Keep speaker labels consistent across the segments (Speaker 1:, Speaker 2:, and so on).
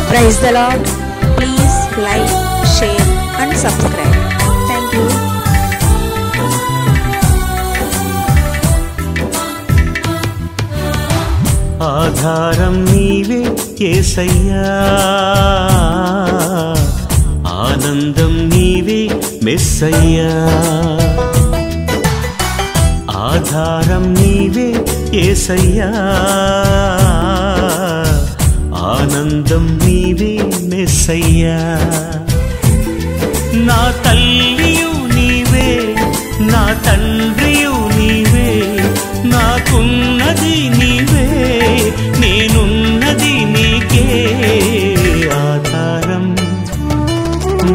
Speaker 1: Praise the Lord. Please like, share and subscribe. Thank you.
Speaker 2: ఆధారం నీవే యేసయ్యా, ఆనందం నీవే మెస్సయ్యా. ఆధారం నీవే యేసయ్యా, ఆనందం నీవే మెస్సయ్యా. నా తల్లియు నీవే, నా తండ్రియు నీవే, నాకున్నది నీవే, నేనున్నది నీకే. ఆధారం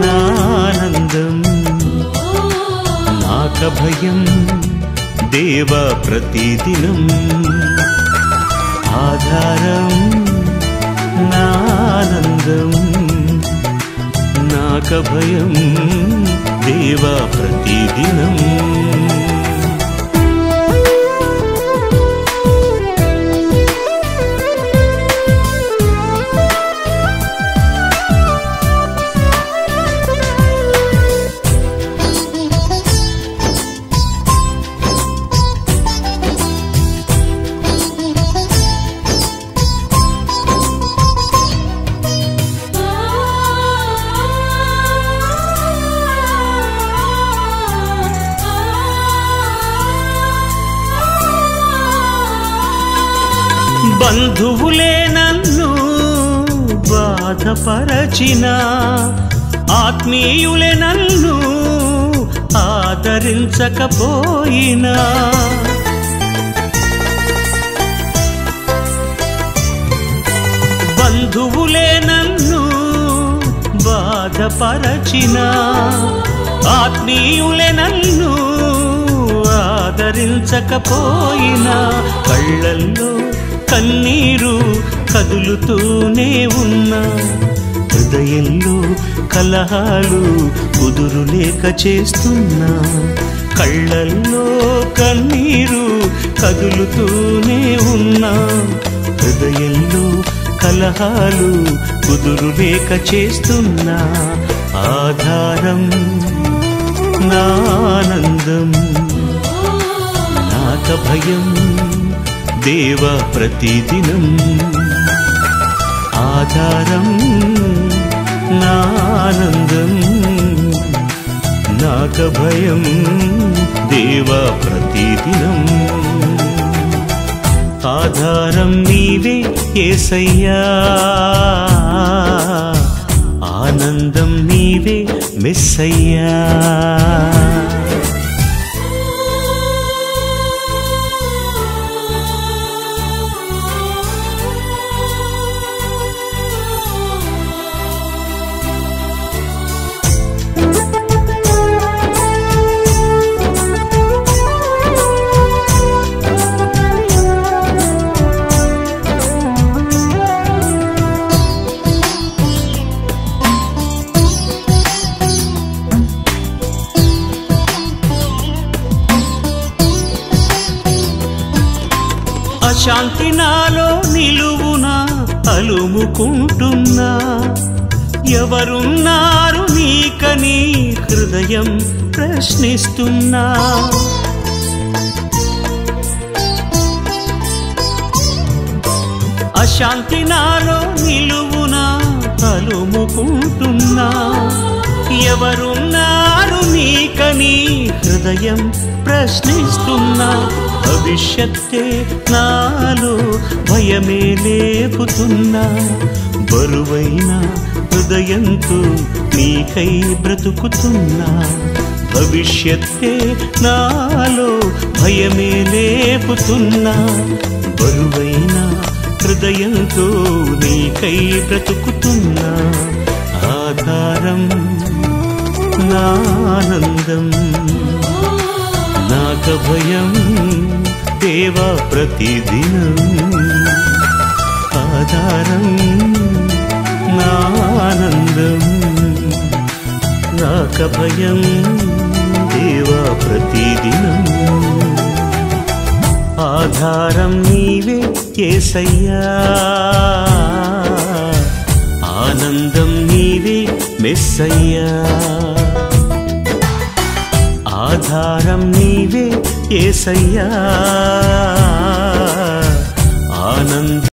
Speaker 2: నా ఆనందం, నాకభయం దేవా ప్రతిదినం. ఆధారం నా ఆనందం, నాకభయం దేవా ప్రతిదినం. బంధువులే నన్ను బాధపరచిన, ఆత్మీయులే నన్ను ఆదరించకపోయినా, బంధువులే నన్ను బాధపరచిన, ఆత్మీయులే నన్ను ఆదరించకపోయినా, కళ్ళల్లో కన్నీరు కదులుతూనే ఉన్నా, హృదయంలో కలహాలు కుదురులేక చేస్తున్నా. కళ్ళల్లో కన్నీరు కదులుతూనే ఉన్నా, హృదయంలో కలహాలు కుదురులేక చేస్తున్నా. ఆధారం నా ఆనందం, నాకభయం దేవా ప్రతిదినం. ఆధారం నా ఆనందం, నాకభయం దేవా ప్రతిదినం. ఆధారం నీవే యేసయ్యా, ఆనందం నీవే మెస్సయ్యా. శాంతి నాలో నిలువునా అలుముకుంటున్నా, ఎవరున్నారు నీకని హృదయం ప్రశ్నిస్తున్నా. అశాంతి నాలో నిలువునా అలుముకుంటున్నా, ఎవరున్నారు నీకని హృదయం ప్రశ్నిస్తున్నా. భవిష్యత్తే నాలో భయమే లేపుతున్నా, బరువైన హృదయంతో నీకై బ్రతుకుతున్నా. భవిష్యత్తే నాలో భయమే లేపుతున్నా, బరువైన హృదయంతో నీకై బ్రతుకుతున్నా. ఆధారం నా ఆనందం, నాకభయం దేవా ప్రతిదినం. ఆధారం నా ఆనందం, నాకభయం దేవా ప్రతిదినం. ఆధారం నీవే యేసయ్యా, ఆనందం నీవే మెస్సయ్యా, ఆధారం నీవే యేసయ్యా, ఆనందం